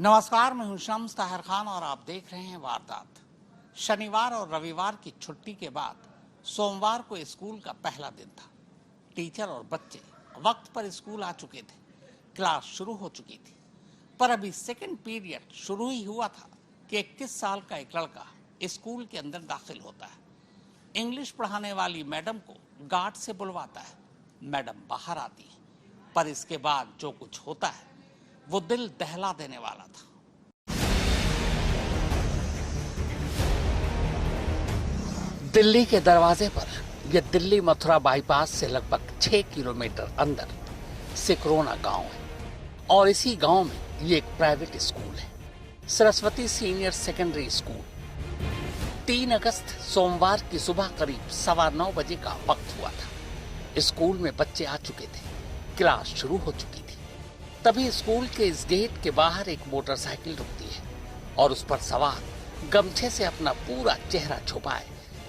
नमस्कार, मैं हूं शम्स ताहिर खान और आप देख रहे हैं वारदात। शनिवार और रविवार की छुट्टी के बाद सोमवार को स्कूल का पहला दिन था। टीचर और बच्चे वक्त पर स्कूल आ चुके थे। क्लास शुरू हो चुकी थी, पर अभी सेकंड पीरियड शुरू ही हुआ था कि 21 साल का एक लड़का स्कूल के अंदर दाखिल होता है। इंग्लिश पढ़ाने वाली मैडम को गार्ड से बुलवाता है। मैडम बाहर आती है, पर इसके बाद जो कुछ होता है वो दिल दहला देने वाला था। दिल्ली के दरवाजे पर यह दिल्ली मथुरा बाईपास से लगभग 6 किलोमीटर अंदर सिकरोना गांव है और इसी गांव में ये एक प्राइवेट स्कूल है, सरस्वती सीनियर सेकेंडरी स्कूल। 3 अगस्त सोमवार की सुबह करीब 9:15 बजे का वक्त हुआ था। स्कूल में बच्चे आ चुके थे, क्लास शुरू हो चुकी थी। तभी स्कूल के इस गेट के बाहर एक मोटरसाइकिल रुकती है और उस पर सवार गमछे से अपना पूरा चेहरा छुपाए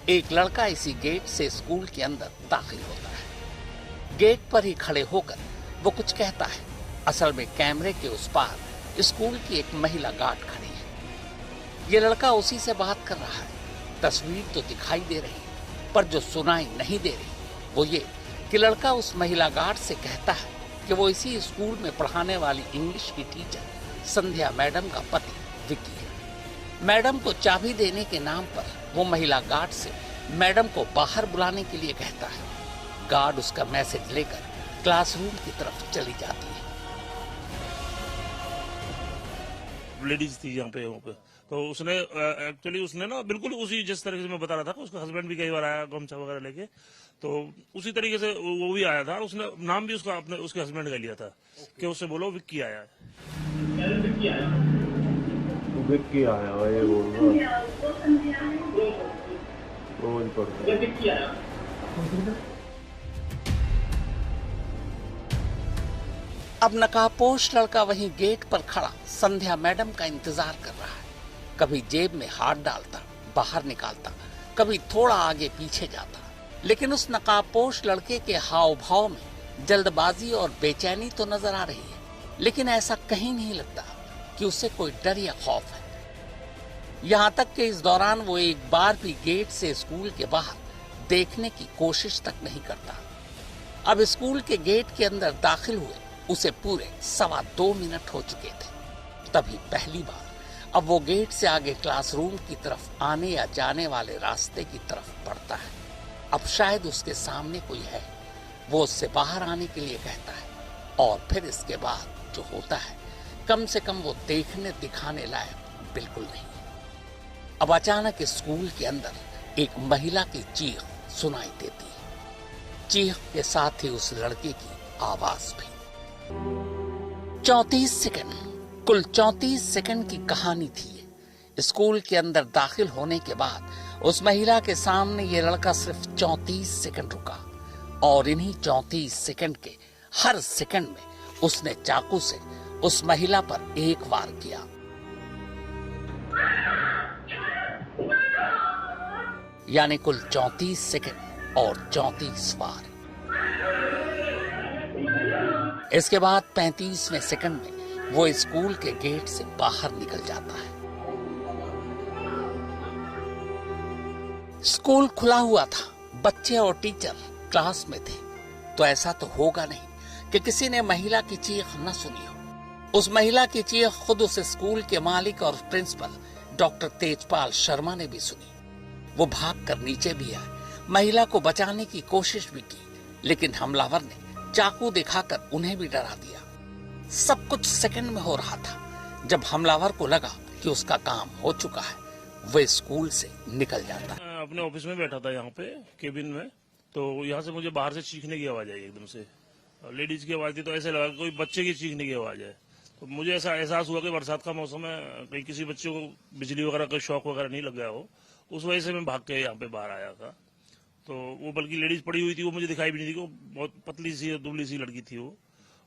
एक लड़का इसी गेट से स्कूल के अंदर दाखिल होता है। गेट पर ही खड़े होकर वो कुछ कहता है। असल में कैमरे के उस पार स्कूल की एक महिला गार्ड खड़ी है। ये लड़का उसी से बात कर रहा है। तस्वीर तो दिखाई दे रही, पर जो सुनाई नहीं दे रही वो ये कि लड़का उस महिला गार्ड से कहता है कि वो इसी स्कूल में पढ़ाने वाली इंग्लिश की टीचर संध्या मैडम का पति विक्की है। मैडम को चाबी देने के नाम पर वो महिला गार्ड से मैडम को बाहर बुलाने के लिए कहता है। गार्ड उसका मैसेज लेकर क्लासरूम की तरफ चली जाती है। लेडीज थी यहाँ पे तो उसने एक्चुअली उसने ना बिल्कुल उसी जिस तरीके से मैं बता रहा था कि उसका हस्बैंड भी कई बार आया गमछा वगैरह लेके, तो उसी तरीके से वो भी आया था। उसने नाम भी उसका अपने उसके हस्बैंड का लिया था कि उससे बोलो विक्की आया है। विक्की आया है ये बोल रहा रोज पढ़ता है। अब नकाबपोश लड़का वहीं गेट पर खड़ा संध्या मैडम का इंतजार कर रहा है। कभी जेब में हाथ डालता, बाहर निकालता, कभी थोड़ा आगे पीछे जाता, लेकिन उस नकाबपोश लड़के के हाव भाव में जल्दबाजी और बेचैनी तो नजर आ रही है, लेकिन ऐसा कहीं नहीं लगता कि उसे कोई डर या खौफ है। यहाँ तक कि इस दौरान वो एक बार भी गेट से स्कूल के बाहर देखने की कोशिश तक नहीं करता। अब स्कूल के गेट के अंदर दाखिल हुए उसे पूरे 2.25 मिनट हो चुके थे। तभी पहली बार अब वो गेट से आगे क्लासरूम की तरफ आने या जाने वाले रास्ते की तरफ बढ़ता है। अब शायद उसके सामने कोई है। वो उससे बाहर आने के लिए कहता है और फिर इसके बाद जो होता है कम से कम वो देखने दिखाने लायक बिल्कुल नहीं। अब अचानक स्कूल के अंदर एक महिला की चीख सुनाई देती है। चीख के साथ ही उस लड़के की आवाज भी। 34 सेकंड, कुल 34 सेकंड की कहानी थी। स्कूल के अंदर दाखिल होने के बाद उस महिला के सामने ये लड़का सिर्फ 34 सेकंड रुका और इन्हीं 34 सेकंड के हर सेकंड में उसने चाकू से उस महिला पर एक वार किया। यानी कुल 34 सेकंड और 34 वार। इसके बाद 35वें सेकंड में वो स्कूल के गेट से बाहर निकल जाता है। स्कूल खुला हुआ था, बच्चे और टीचर क्लास में थे, तो ऐसा तो होगा नहीं कि किसी ने महिला की चीख न सुनी हो। उस महिला की चीख खुद उस स्कूल के मालिक और प्रिंसिपल डॉक्टर तेजपाल शर्मा ने भी सुनी। वो भागकर नीचे भी आए, महिला को बचाने की कोशिश भी की, लेकिन हमलावर ने चाकू दिखाकर उन्हें भी डरा दिया। सब कुछ सेकंड में हो रहा था। जब हमलावर को लगा कि उसका काम हो चुका है, वह स्कूल से निकल जाता है। अपने ऑफिस में बैठा था यहाँ पे केबिन में, तो यहाँ से मुझे बाहर से चीखने की आवाज आई एकदम से। लेडीज की आवाज थी, तो ऐसे लगा कोई बच्चे की चीखने की आवाज है। तो मुझे ऐसा एहसास हुआ कि बरसात का मौसम है, कहीं किसी बच्चे को बिजली वगैरह का शॉक वगैरह नहीं लग गया हो। उस वजह से मैं भाग के यहाँ पे बाहर आया था। तो वो बल्कि लेडीज पड़ी हुई थी, वो मुझे दिखाई भी नहीं थी। वो बहुत पतली सी दुबली सी लड़की थी वो,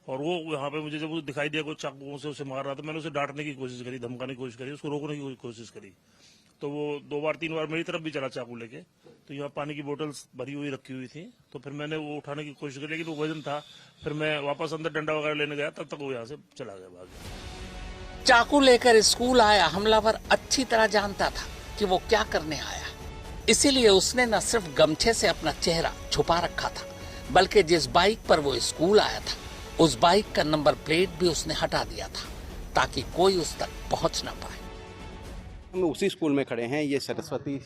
और वो यहाँ पे मुझे जब वो दिखाई दिया कोई चाकुओं से उसे मार रहा था, मैंने उसे डांटने की कोशिश करी, धमकाने की कोशिश करी, उसको रोकने की कोशिश करी। तो वो 2 बार 3 बार मेरी तरफ भी चला चाकू लेके। तो यहाँ पानी की बोतल्स भरी हुई रखी हुई थी, तो फिर मैंने वो उठाने की कोशिश की, लेकिन वो वजन था। फिर मैं वापस अंदर डंडा वगैरह लेने गया, तब तक वो यहाँ से चला गया, भाग गया। चाकू लेकर स्कूल आया हमलावर अच्छी तरह जानता था कि वो क्या करने आया, इसीलिए उसने न सिर्फ गमछे से अपना चेहरा छुपा रखा था, बल्कि जिस बाइक पर वो स्कूल आया था उस बाइक का नंबर प्लेट भी उसने हटा दिया था ताकि कोई उस तक पहुंच ना पाए। हम उसी स्कूल में खड़े हैं। ये सरस्वती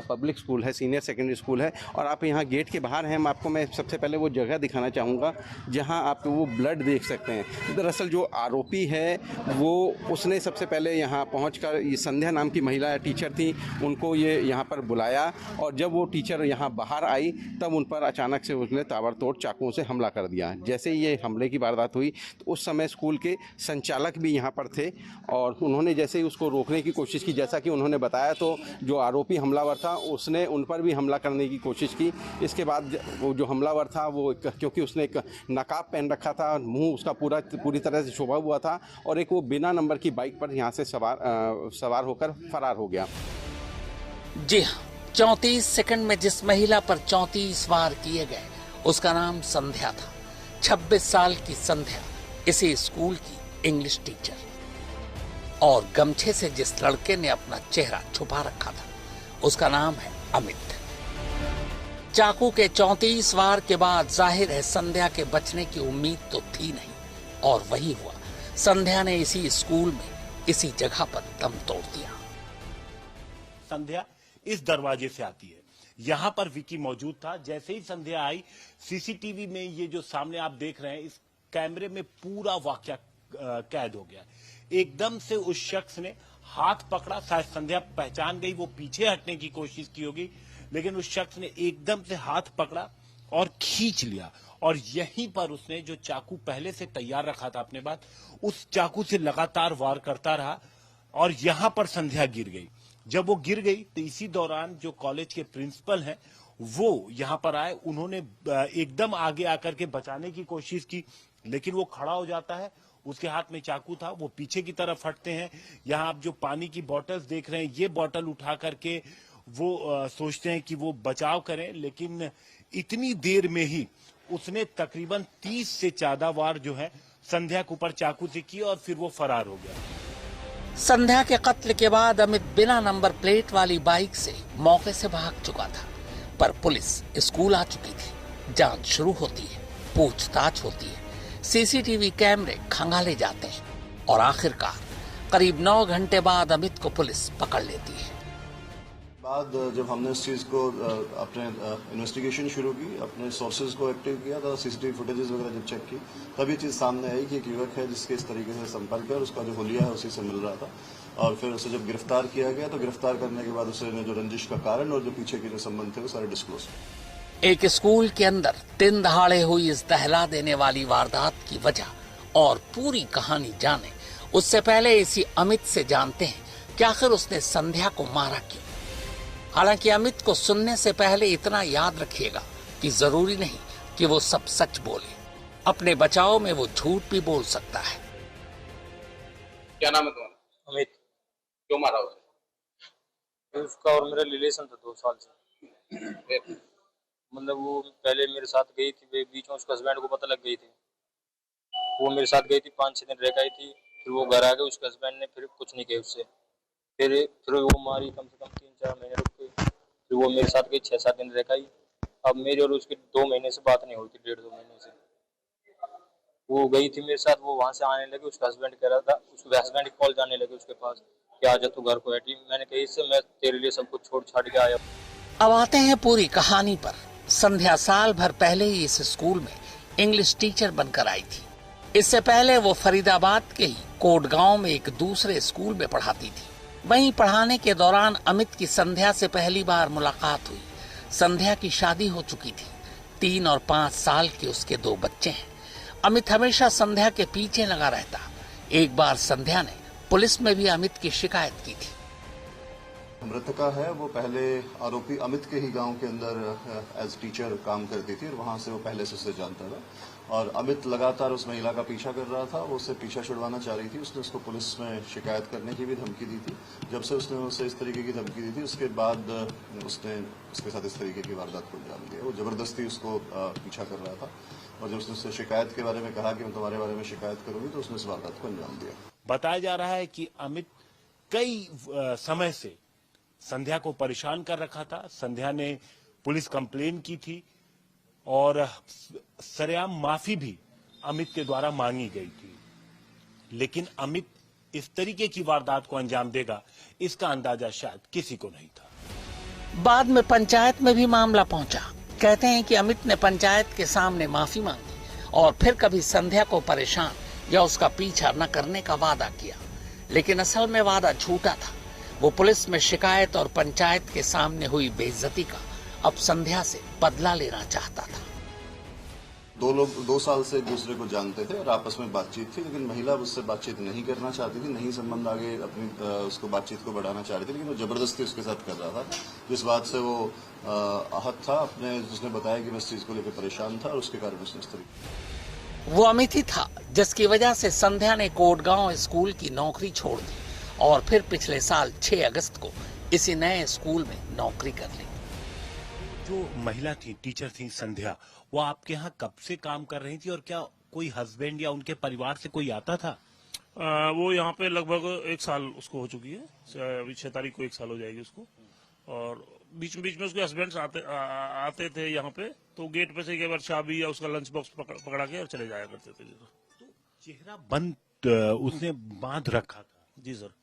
पब्लिक स्कूल है, सीनियर सेकेंडरी स्कूल है, और आप यहाँ गेट के बाहर हैं। मैं सबसे पहले वो जगह दिखाना चाहूँगा जहाँ आप वो ब्लड देख सकते हैं। दरअसल जो आरोपी है वो उसने सबसे पहले यहाँ पहुँचकर, ये संध्या नाम की महिला टीचर थी, उनको ये यहाँ पर बुलाया, और जब वो टीचर यहाँ बाहर आई तब उन पर अचानक से उसने ताबड़तोड़ चाकुओं से हमला कर दिया। जैसे ही ये हमले की वारदात हुई तो उस समय स्कूल के संचालक भी यहाँ पर थे, और उन्होंने जैसे ही उसको रोकने की कोशिश की, जैसा कि उन्होंने बताया, तो जो आरोपी हमलावर था उसने उन पर भी हमला करने की कोशिश की। इसके बाद वो जो हमलावर था वो क्योंकि उसने एक नकाब पहन रखा था, मुंह उसका पूरी तरह से छुपा हुआ था, और एक वो बिना नंबर की बाइक पर यहाँ से सवार होकर फरार हो गया। जी हाँ, 34 सेकंड में जिस महिला पर 34 वार किए गए उसका नाम संध्या था। 26 साल की संध्या इसी स्कूल की इंग्लिश टीचर। और गमछे से जिस लड़के ने अपना चेहरा छुपा रखा था उसका नाम है अमित। चाकू के 34 वार के बाद जाहिर है संध्या के बचने की उम्मीद तो थी नहीं, और वही हुआ। संध्या ने इसी स्कूल में इसी जगह पर दम तोड़ दिया। संध्या इस दरवाजे से आती है, यहाँ पर विकी मौजूद था। जैसे ही संध्या आई, सीसीटीवी में ये जो सामने आप देख रहे हैं, इस कैमरे में पूरा वाकया कैद हो गया। एकदम से उस शख्स ने हाथ पकड़ा, शायद संध्या पहचान गई, वो पीछे हटने की कोशिश की होगी, लेकिन उस शख्स ने एकदम से हाथ पकड़ा और खींच लिया, और यहीं पर उसने जो चाकू पहले से तैयार रखा था अपने पास, उस चाकू से लगातार वार करता रहा, और यहां पर संध्या गिर गई। जब वो गिर गई तो इसी दौरान जो कॉलेज के प्रिंसिपल हैं वो यहां पर आए। उन्होंने एकदम आगे आकर के बचाने की कोशिश की, लेकिन वो खड़ा हो जाता है, उसके हाथ में चाकू था, वो पीछे की तरफ हटते हैं। यहाँ आप जो पानी की बोतल्स देख रहे हैं, ये बोतल उठा करके वो सोचते हैं कि वो बचाव करें, लेकिन इतनी देर में ही उसने तकरीबन 30 से ज्यादा वार जो है संध्या के ऊपर चाकू से किए, और फिर वो फरार हो गया। संध्या के कत्ल के बाद अमित बिना नंबर प्लेट वाली बाइक से मौके से भाग चुका था, पर पुलिस स्कूल आ चुकी थी। जांच शुरू होती है, पूछताछ होती है, सीसीटीवी कैमरे खंगाले जाते हैं, और आखिरकार करीब 9 घंटे बाद अमित को पुलिस पकड़ लेती है। बाद जब हमने इस चीज़ को अपने इन्वेस्टिगेशन शुरू की, अपने सोर्सेज को एक्टिव किया, तो सीसीटीवी फुटेजेस वगैरह जब चेक की, तब ये चीज़ सामने आई कि एक युवक है जिसके इस तरीके से संपर्क है, और उसका जो हुलिया है उसी से मिल रहा था। और फिर उसे जब गिरफ्तार किया गया, तो गिरफ्तार करने के बाद उसे जो रंजिश का कारण और जो पीछे के जो संबंध थे वो सारे डिस्क्लोज। एक स्कूल के अंदर दिन दहाड़े हुई इस दहला देने वाली वारदात की वजह और पूरी कहानी जाने उससे पहले इसी अमित से जानते हैं कि आखिर उसने संध्या को मारा क्यों। हालांकि अमित को सुनने से पहले इतना याद रखिएगा कि जरूरी नहीं कि वो सब सच बोले, अपने बचाव में वो झूठ भी बोल सकता है। क्या नाम है तुम्हारा? अमित। क्यों मारा उसे? उसका और मेरा रिलेशन था 2 साल से। मतलब वो पहले मेरे साथ गई थी, बीच में उसके हस्बैंड को पता लग गई थी, वो मेरे साथ गई थी, 5-6 दिन रह गई थी, फिर वो घर आ गए। उसके हस्बैंड ने फिर कुछ नहीं किया उससे, फिर वो मारी, कम से कम 3-4 महीने रुक गई, फिर वो मेरे साथ गई, 6-7 दिन रह गई। अब मेरी और उसकी 2 महीने से बात नहीं हुई थी, 1.5-2 महीने से वो गई थी मेरे साथ। वो वहाँ से आने लगी, उसका हस्बैंड कह रहा था, उसके हस्बैंड की कॉल जाने लगी उसके पास कि आ जा तू घर को बैठी। मैंने कही इससे मैं तेरे लिए सब कुछ छोड़ छाड़ के आया। अब आते हैं पूरी कहानी पर। संध्या साल भर पहले ही इस स्कूल में इंग्लिश टीचर बनकर आई थी। इससे पहले वो फरीदाबाद के ही कोटगांव में एक दूसरे स्कूल में पढ़ाती थी। वहीं पढ़ाने के दौरान अमित की संध्या से पहली बार मुलाकात हुई। संध्या की शादी हो चुकी थी, 3 और 5 साल के उसके 2 बच्चे हैं। अमित हमेशा संध्या के पीछे लगा रहता। एक बार संध्या ने पुलिस में भी अमित की शिकायत की थी। मृतका है वो पहले आरोपी अमित के ही गांव के अंदर एज टीचर काम करती थी, और वहां से वो पहले से उसे जानता था। और अमित लगातार उस महिला का पीछा कर रहा था, वो उससे पीछा छुड़वाना चाह रही थी। उसने उसको पुलिस में शिकायत करने की भी धमकी दी थी। जब से उसने उसे इस तरीके की धमकी दी थी, उसके बाद उसने उसके साथ इस तरीके की वारदात को अंजाम दिया। वो जबरदस्ती उसको पीछा कर रहा था, और जब उसने उससे शिकायत के बारे में कहा कि मैं तुम्हारे बारे में शिकायत करूंगी, तो उसने इस वारदात को अंजाम दिया। बताया जा रहा है कि अमित कई समय से संध्या को परेशान कर रखा था। संध्या ने पुलिस कंप्लेन की थी और सरेआम माफी भी अमित के द्वारा मांगी गई थी, लेकिन अमित इस तरीके की वारदात को अंजाम देगा इसका अंदाजा शायद किसी को नहीं था। बाद में पंचायत में भी मामला पहुंचा। कहते हैं कि अमित ने पंचायत के सामने माफी मांगी और फिर कभी संध्या को परेशान या उसका पीछा न करने का वादा किया, लेकिन असल में वादा झूठा था। वो पुलिस में शिकायत और पंचायत के सामने हुई बेइज्जती का अब संध्या से बदला लेना चाहता था। दो लोग 2 साल से एक दूसरे को जानते थे और आपस में बातचीत थी, लेकिन महिला उससे बातचीत नहीं करना चाहती थी, नहीं संबंध आगे अपनी उसको बातचीत को बढ़ाना चाह रही थी, लेकिन वो जबरदस्ती उसके साथ कर रहा था, जिस बात से वो आहत था। उसने बताया कि मैं इस चीज को लेकर परेशान था और उसके कारण उसने इस तरीके। वो अमित ही था जिसकी वजह से संध्या ने कोटगांव स्कूल की नौकरी छोड़ दी और फिर पिछले साल 6 अगस्त को इसी नए स्कूल में नौकरी कर ली। जो महिला थी, टीचर थी संध्या, वो आपके यहाँ कब से काम कर रही थी और क्या कोई हस्बैंड या उनके परिवार से कोई आता था? वो यहाँ पे लगभग 1 साल उसको हो चुकी है। अभी 6 तारीख को 1 साल हो जाएगी उसको। और बीच में उसके हस्बैंड आते थे यहाँ पे, तो गेट पे से एक बार चाबी या उसका लंच बॉक्स पकड़ा के और चले जाया करते थे। तो चेहरा बंद उसने बांध रखा था। जी सर।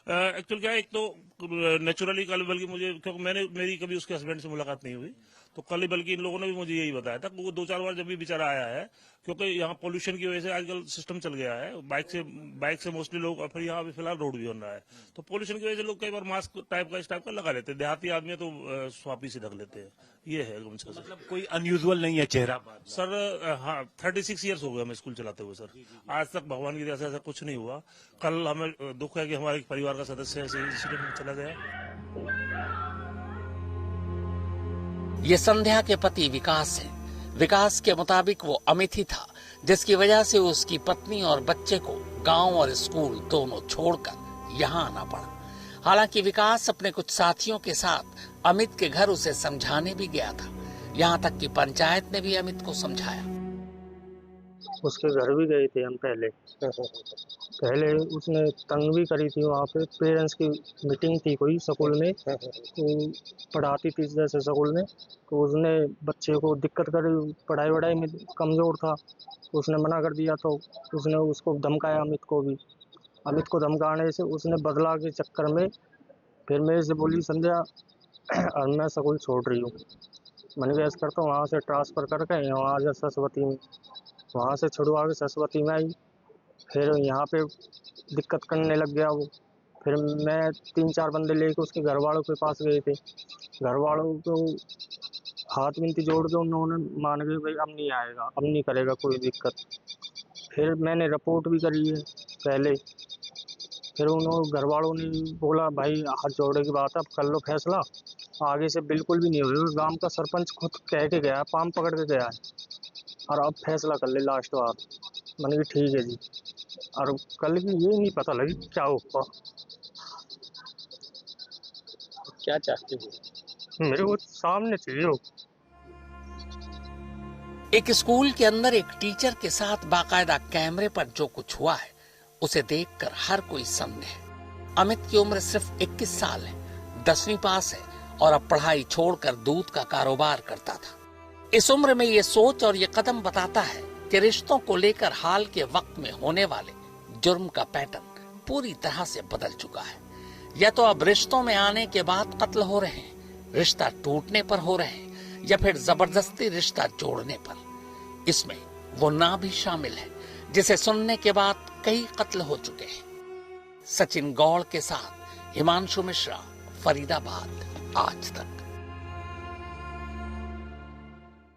एक्चुअल क्या है, एक तो नेचुरली कल बल्कि मुझे, क्योंकि मेरी कभी उसके हस्बैंड से मुलाकात नहीं हुई, तो कल बल्कि इन लोगों ने भी मुझे यही बताया था कि वो 2-4 बार जब भी बेचारा आया है, क्योंकि यहाँ पोल्यूशन की वजह से आजकल सिस्टम चल गया है, बाइक से मोस्टली लोग, और फिर यहाँ अभी फिलहाल रोड भी बन रहा है, तो पोल्यूशन की वजह से लोग कई बार मास्क टाइप का इस टाइप का लगा लेते हैं। देहाती आदमी तो स्वापी से ढक लेते हैं। ये है मतलब कोई अनयूजुअल नहीं है चेहरा सर। हाँ, 36 ईयर्स हो गए हमें स्कूल चलाते हुए सर। आज तक भगवान की दया से ऐसा कुछ नहीं हुआ। कल हमें दुख है कि हमारे परिवार का सदस्य ऐसे इंसिडेंट में चला गया। ये संध्या के पति विकास है। विकास के मुताबिक वो अमित ही था जिसकी वजह से उसकी पत्नी और बच्चे को गांव और स्कूल दोनों छोड़कर यहाँ आना पड़ा। हालांकि विकास अपने कुछ साथियों के साथ अमित के घर उसे समझाने भी गया था। यहाँ तक कि पंचायत ने भी अमित को समझाया। उसके घर भी गए थे हम पहले उसने तंग भी करी थी। वहाँ पे पेरेंट्स की मीटिंग थी कोई स्कूल में, तो पढ़ाती थी जैसे स्कूल में, तो उसने बच्चे को दिक्कत करी, पढ़ाई वढ़ाई में कमज़ोर था, तो उसने मना कर दिया। तो उसने उसको धमकाया, अमित को भी। अमित को धमकाने से उसने बदला के चक्कर में फिर मेरे से बोली संध्या और मैं स्कूल छोड़ रही हूँ। मैंने कहा ऐसा करता हूँ, वहाँ से ट्रांसफ़र करके यहाँ आ जा सरस्वती में। वहाँ से छुड़वा के सरस्वती में आई, फिर यहाँ पे दिक्कत करने लग गया वो। फिर मैं 3-4 बंदे लेके उसके घर वालों के पास गए थे। घर वालों को हाथ विनती जोड़ के उन्होंने मान गए, भाई अब नहीं आएगा, अब नहीं करेगा कोई दिक्कत। फिर मैंने रिपोर्ट भी करी है पहले। फिर उन्होंने घर वालों ने बोला भाई हाथ जोड़े की बात है, अब कर लो फैसला, आगे से बिल्कुल भी नहीं होगा। गांव का सरपंच खुद कह के गया, पाम पकड़ के गया है, और अब फैसला कर ले लास्ट बार। मैंने कहा ठीक है जी। और कल की ये नहीं पता लगी क्या होगा। क्या चाहते हो? मेरे को सामने चाहिए हो। एक स्कूल के अंदर एक टीचर के साथ बाकायदा कैमरे पर जो कुछ हुआ है उसे देखकर हर कोई सन्न है। अमित की उम्र सिर्फ 21 साल है, 10वीं पास है और अब पढ़ाई छोड़कर दूध का कारोबार करता था। इस उम्र में ये सोच और ये कदम बताता है कि रिश्तों को लेकर हाल के वक्त में होने वाले जुर्म का पैटर्न पूरी तरह से बदल चुका है। या तो अब रिश्तों में आने के बाद कत्ल हो रहे हैं, रिश्ता टूटने पर हो रहे हैं, या फिर जबरदस्ती रिश्ता जोड़ने पर। इसमें वो ना भी शामिल है जिसे सुनने के बाद कई कत्ल हो चुके हैं। सचिन गौड़ के साथ हिमांशु मिश्रा, फरीदाबाद, आज तक।